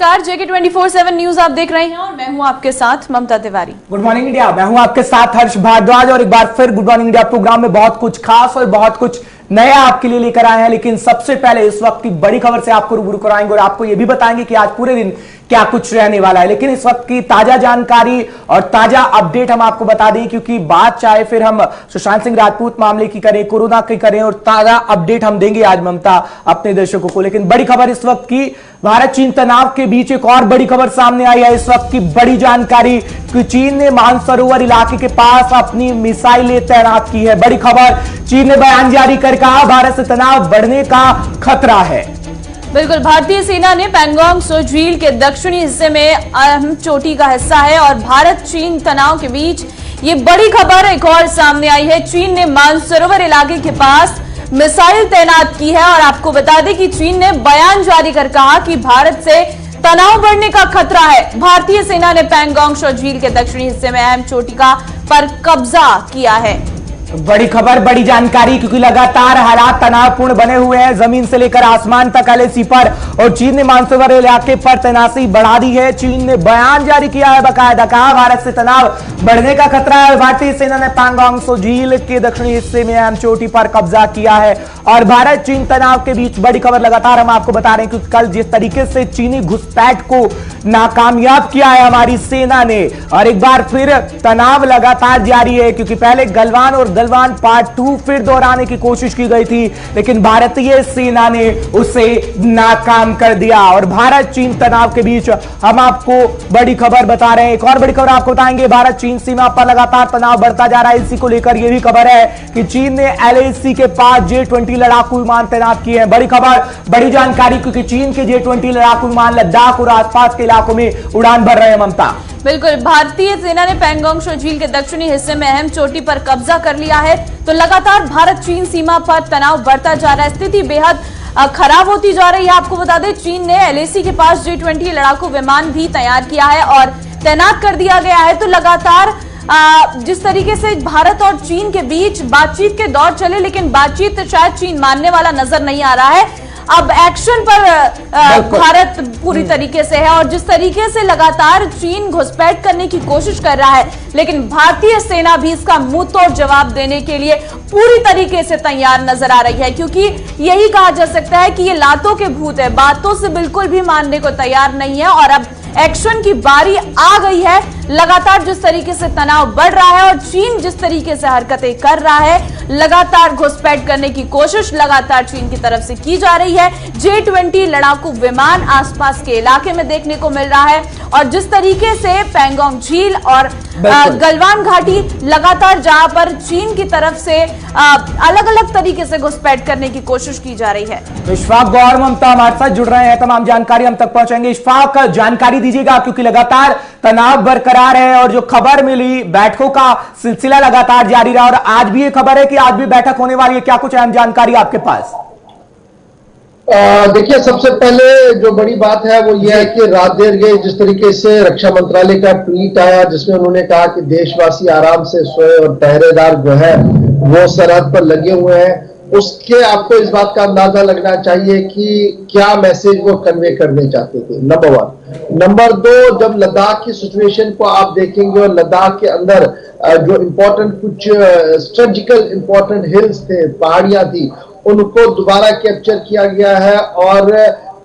नमस्कार, जेके 24/7 न्यूज आप देख रहे हैं और मैं हूं आपके साथ ममता तिवारी। गुड मॉर्निंग इंडिया, मैं हूं आपके साथ हर्ष भारद्वाज और एक बार फिर गुड मॉर्निंग इंडिया प्रोग्राम में बहुत कुछ खास और बहुत कुछ नया आपके लिए लेकर आए हैं। लेकिन सबसे पहले इस वक्त की बड़ी खबर से आपको रूबरू कराएंगे और आपको यह भी बताएंगे कि आज पूरे दिन क्या कुछ रहने वाला है। लेकिन इस वक्त की ताजा जानकारी और ताजा अपडेट हम आपको बता दें, क्योंकि बात चाहे फिर हम सुशांत सिंह राजपूत मामले की करें, कोरोना की करें, और ताजा अपडेट हम देंगे आज ममता अपने दर्शकों को। लेकिन बड़ी खबर इस वक्त की, भारत चीन तनाव के बीच एक और बड़ी खबर सामने आई है। इस वक्त की बड़ी जानकारी कि चीन ने मानसरोवर इलाके के पास अपनी मिसाइलें तैनात की है। बड़ी खबर, चीन ने बयान जारी कर कहा भारत से तनाव बढ़ने का खतरा है। बिल्कुल, भारतीय सेना ने पैंगोंग त्सो झील के दक्षिणी हिस्से में अहम चोटी का हिस्सा है और भारत चीन तनाव के बीच ये बड़ी खबर एक और सामने आई है। चीन ने मानसरोवर इलाके के पास मिसाइल तैनात की है और आपको बता दें कि चीन ने बयान जारी कर कहा कि भारत से तनाव बढ़ने का खतरा है। भारतीय सेना ने पैंगोंग त्सो झील के दक्षिणी हिस्से में अहम चोटी पर कब्जा किया है। बड़ी खबर, बड़ी जानकारी, क्योंकि लगातार हालात तनावपूर्ण बने हुए हैं जमीन से लेकर आसमान तक एलएसी पर, और चीन ने मानसरोवर इलाके पर तैनाती बढ़ा दी है। चीन ने बयान जारी किया है, बाकायदा कहा भारत से तनाव बढ़ने का खतरा है। भारतीय सेना ने पैंगोंग त्सो झील के दक्षिणी हिस्से में अहम चोटी पर कब्जा किया है और भारत चीन तनाव के बीच बड़ी खबर लगातार हम आपको बता रहे हैं, क्योंकि कल जिस तरीके से चीनी घुसपैठ को नाकामयाब किया है हमारी सेना ने, और एक बार फिर तनाव लगातार जारी है, क्योंकि पहले गलवान और गलवान पार्ट 2 फिर दोहराने की कोशिश की गई थी, लेकिन भारतीय सेना ने उसे नाकाम कर दिया। और भारत चीन तनाव के बीच हम आपको बड़ी खबर बता रहे हैं। एक और बड़ी खबर आपको बताएंगे, भारत चीन सीमा पर लगातार तनाव बढ़ता जा रहा है। इसी को लेकर यह भी खबर है कि चीन ने एलएसी के पास J-20 लड़ाकू विमान तैनात किए हैं। बड़ी खबर, बड़ी जानकारी, क्योंकि चीन के J-20 लड़ाकू विमान लद्दाख और आसपास के इलाकों में उड़ान भर रहे हैं। ममता, बिल्कुल, भारतीय सेना ने पैंगोंग त्सो झील के दक्षिणी हिस्से में अहम चोटी पर कब्जा कर लिया है, तो लगातार भारत चीन सीमा पर तनाव बढ़ता जा रहा है। स्थिति बेहद खराब होती जा रही है। आपको बता दें, चीन ने एलएसी के पास J-20 लड़ाकू विमान भी तैयार किया है और तैनात कर दिया गया है। तो लगातार जिस तरीके से भारत और चीन के बीच बातचीत के दौर चले, लेकिन बातचीत शायद चीन मानने वाला नजर नहीं आ रहा है। अब एक्शन पर भारत पूरी तरीके से है और जिस तरीके से लगातार चीन घुसपैठ करने की कोशिश कर रहा है, लेकिन भारतीय सेना भी इसका मुंह तोड़ जवाब देने के लिए पूरी तरीके से तैयार नजर आ रही है, क्योंकि यही कहा जा सकता है कि ये लातों के भूत है, बातों से बिल्कुल भी मानने को तैयार नहीं है और अब एक्शन की बारी आ गई है। लगातार जिस तरीके से तनाव बढ़ रहा है और चीन जिस तरीके से हरकतें कर रहा है, लगातार घुसपैठ करने की कोशिश लगातार चीन की तरफ से की जा रही है। J-20 लड़ाकू विमान आसपास के इलाके में देखने को मिल रहा है और जिस तरीके से पैंगोंग झील और गलवान घाटी लगातार जहां पर चीन की तरफ से अलग अलग तरीके से घुसपैठ करने की कोशिश की जा रही है। इशफाक गौर ममता हमारे साथ जुड़ रहे हैं, तमाम जानकारी हम तक पहुंचाएंगे। इशफाक, जानकारी दीजिएगा, क्योंकि लगातार तनाव बरकरार है और जो खबर मिली, बैठकों का सिलसिला लगातार जारी रहा और आज भी ये खबर है कि आज भी बैठक होने वाली है। क्या कुछ अहम जानकारी आपके पास? देखिए, सबसे पहले जो बड़ी बात है वो ये है कि रात देर गई जिस तरीके से रक्षा मंत्रालय का ट्वीट आया, जिसमें उन्होंने कहा कि देशवासी आराम से सोए और पहरेदार जो है वो सरहद पर लगे हुए हैं, उसके आपको इस बात का अंदाजा लगना चाहिए कि क्या मैसेज वो कन्वे करने चाहते थे, नंबर 1। नंबर 2, जब लद्दाख की सिचुएशन को आप देखेंगे और लद्दाख के अंदर जो इंपॉर्टेंट कुछ स्ट्रेटेजिकल इंपॉर्टेंट हिल्स थे, पहाड़ियां थी, उनको दोबारा कैप्चर किया गया है और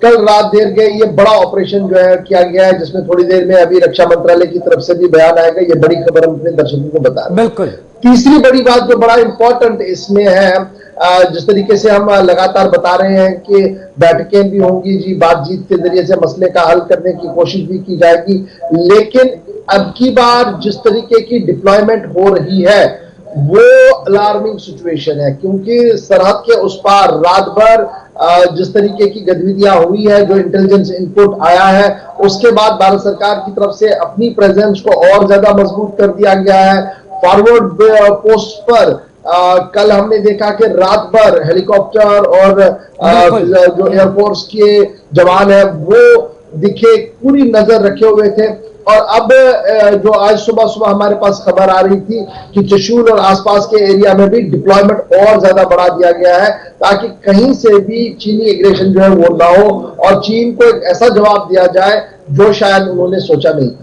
कल रात देर गए ये बड़ा ऑपरेशन जो है किया गया है, जिसमें थोड़ी देर में अभी रक्षा मंत्रालय की तरफ से भी बयान आएगा। ये बड़ी खबर हम अपने दर्शकों को बता रहे हैं। बिल्कुल। तीसरी बड़ी बात जो बड़ा इंपॉर्टेंट इसमें है, जिस तरीके से हम लगातार बता रहे हैं कि बैठकें भी होंगी जी, बातचीत के जरिए से मसले का हल करने की कोशिश भी की जाएगी, लेकिन अब की बार जिस तरीके की डिप्लॉयमेंट हो रही है वो अलार्मिंग सिचुएशन है, क्योंकि सरहद के उस पार रात भर जिस तरीके की गतिविधियां हुई है, जो इंटेलिजेंस इनपुट आया है, उसके बाद भारत सरकार की तरफ से अपनी प्रेजेंस को और ज्यादा मजबूत कर दिया गया है। फॉरवर्ड पोस्ट पर कल हमने देखा कि रात भर हेलीकॉप्टर और जो एयरफोर्स के जवान है वो दिखे, पूरी नजर रखे हुए थे। और अब जो आज सुबह सुबह हमारे पास खबर आ रही थी कि चशूल और आसपास के एरिया में भी डिप्लॉयमेंट और ज्यादा बढ़ा दिया गया है, ताकि कहीं से भी चीनी एग्रेशन जो है वो ना हो और चीन को एक ऐसा जवाब दिया जाए जो शायद उन्होंने सोचा नहीं था।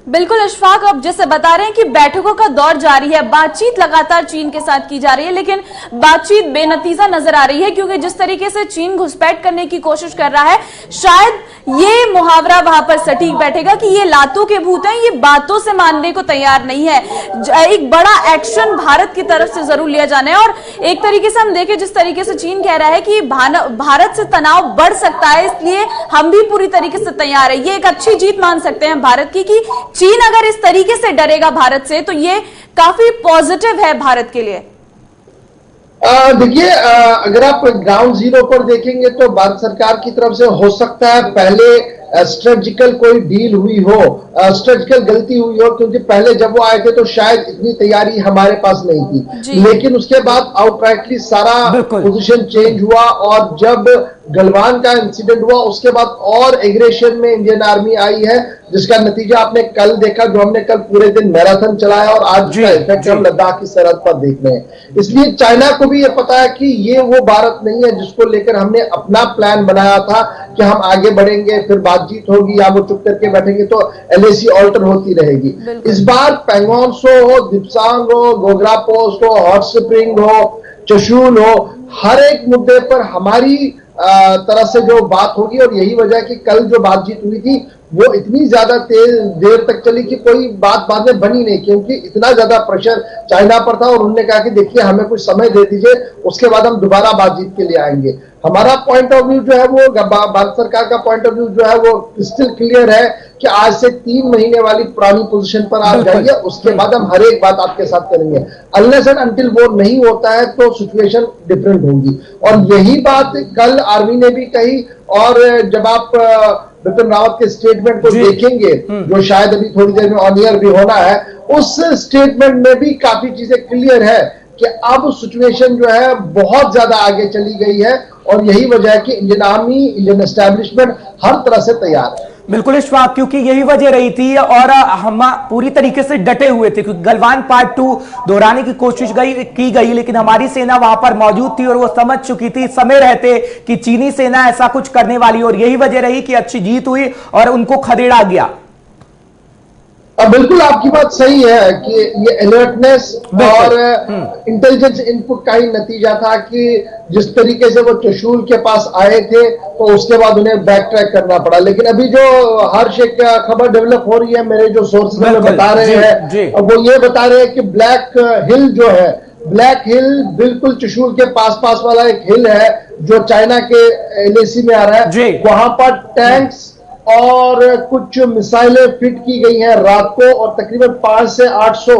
बिल्कुल अशफाक, अब जैसे बता रहे हैं कि बैठकों का दौर जारी है, बातचीत लगातार चीन के साथ की जा रही है, लेकिन बातचीत बेनतीजा नजर आ रही है क्योंकि जिस तरीके से चीन घुसपैठ करने की कोशिश कर रहा है, शायद ये मुहावरा वहां पर सटीक बैठेगा कि ये लातों के भूत हैं, ये बातों से मानने को तैयार नहीं है। एक बड़ा एक्शन भारत की तरफ से जरूर लिया जाना है और एक तरीके से हम देखें जिस तरीके से चीन कह रहा है कि भारत से तनाव बढ़ सकता है, इसलिए हम भी पूरी तरीके से तैयार है। ये एक अच्छी जीत मान सकते हैं भारत की कि चीन अगर इस तरीके से डरेगा भारत से तो ये काफी पॉजिटिव है भारत के लिए। देखिए, अगर आप ग्राउंड जीरो पर देखेंगे तो भारत सरकार की तरफ से हो सकता है पहले स्ट्रेटजिकल कोई डील हुई हो, स्ट्रेटजिकल गलती हुई हो, क्योंकि पहले जब वो आए थे तो शायद इतनी तैयारी हमारे पास नहीं थी, लेकिन उसके बाद आउटराइटली सारा पोजीशन चेंज हुआ और जब गलवान का इंसिडेंट हुआ उसके बाद और एग्रेशन में इंडियन आर्मी आई है, जिसका नतीजा आपने कल देखा, जो हमने कल पूरे दिन मैराथन चलाया और आज का इफेक्ट हम लद्दाख की सरहद पर देख रहे हैं। इसलिए चाइना को भी ये पता है कि ये वो भारत नहीं है जिसको लेकर हमने अपना प्लान बनाया था कि हम आगे बढ़ेंगे, फिर बातचीत होगी या वो चुप करके बैठेंगे तो एलएसी ऑल्टर होती रहेगी। इस बार पैंगोंग त्सो हो, दिप्सांग हो, गोग्रा पोस्ट हो, हॉट स्प्रिंग हो, चशूल हो, हर एक मुद्दे पर हमारी तरह से जो बात होगी और यही वजह कि कल जो बातचीत हुई थी वो इतनी ज्यादा देर तक चली कि कोई बात बाद में बनी नहीं, क्योंकि इतना ज्यादा प्रेशर चाइना पर था और उन्होंने कहा कि देखिए हमें कुछ समय दे दीजिए, उसके बाद हम दोबारा बातचीत के लिए आएंगे। हमारा पॉइंट ऑफ व्यू जो है वो भारत सरकार का पॉइंट ऑफ व्यू जो है वो क्रिस्टल क्लियर है कि आज से 3 महीने वाली पुरानी पोजीशन पर आप जाइए, उसके बाद हम हर एक बात आपके साथ करेंगे। अनलेस एंड अनटिल वो नहीं होता है तो सिचुएशन डिफरेंट होगी और यही बात कल आर्मी ने भी कही। और जब आप बिपिन रावत के स्टेटमेंट को देखेंगे जो शायद अभी थोड़ी देर में ऑन ईयर भी होना है, उस स्टेटमेंट में भी काफी चीजें क्लियर है कि अब सिचुएशन जो है बहुत ज्यादा आगे चली गई है और यही वजह है कि इंडियन आर्मी, इंडियन एस्टेब्लिशमेंट हर तरह से तैयार है। बिल्कुल इशफाक, क्योंकि यही वजह रही थी और हम पूरी तरीके से डटे हुए थे क्योंकि गलवान पार्ट 2 दोहराने की कोशिश की गई, लेकिन हमारी सेना वहां पर मौजूद थी और वो समझ चुकी थी समय रहते कि चीनी सेना ऐसा कुछ करने वाली, और यही वजह रही कि अच्छी जीत हुई और उनको खदेड़ा गया। बिल्कुल आपकी बात सही है कि ये अलर्टनेस और इंटेलिजेंस इनपुट का ही नतीजा था कि जिस तरीके से वो चशूल के पास आए थे तो उसके बाद उन्हें बैक ट्रैक करना पड़ा। लेकिन अभी जो हर्ष एक खबर डेवलप हो रही है, मेरे जो सोर्सेज हमें बता रहे हैं वो ये बता रहे हैं कि ब्लैक हिल जो है, ब्लैक हिल बिल्कुल चशूल के पास वाला एक हिल है जो चाइना के एलएसी में आ रहा है, वहां पर टैंक्स और कुछ मिसाइलें फिट की गई हैं रात को और तकरीबन 500 से 800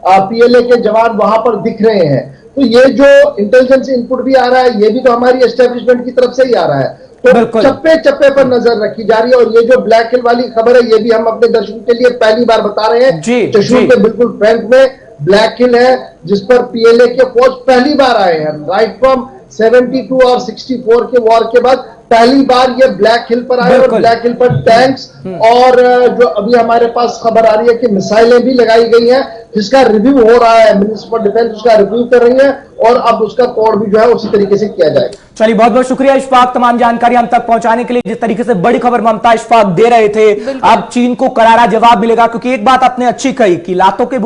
पीएलए के जवान वहां पर दिख रहे हैं। तो ये जो इंटेलिजेंस इनपुट भी आ रहा है ये भी तो हमारी एस्टेब्लिशमेंट की तरफ से ही आ रहा है, तो चप्पे चप्पे पर नजर रखी जा रही है। और ये जो ब्लैक हिल वाली खबर है ये भी हम अपने दर्शकों के लिए पहली बार बता रहे हैं। चशूल के बिल्कुल फ्रंट में ब्लैक हिल है जिस पर पीएलए के फौज पहली बार आए हैं। राइट फ्रॉम 72 और 64 के वॉर के बाद पहली बार ये ब्लैक हिल पर आए और ब्लैक हिल पर टैंक्स और जो अभी हमारे पास खबर आ रही है कि मिसाइलें भी लगाई गई हैं, जिसका रिव्यू हो रहा है। मिनिस्टर फॉर डिफेंस उसका रिव्यू कर रही है और अब उसका तोड़ भी जो है उसी तरीके से किया जाएगा। चलिए, बहुत बहुत शुक्रिया इशफाक तमाम जानकारी हम तक पहुंचाने के लिए। जिस तरीके से बड़ी खबर ममता इशफाक दे रहे थे, अब चीन को करारा जवाब मिलेगा, क्योंकि एक बात आपने अच्छी कही कि लातों के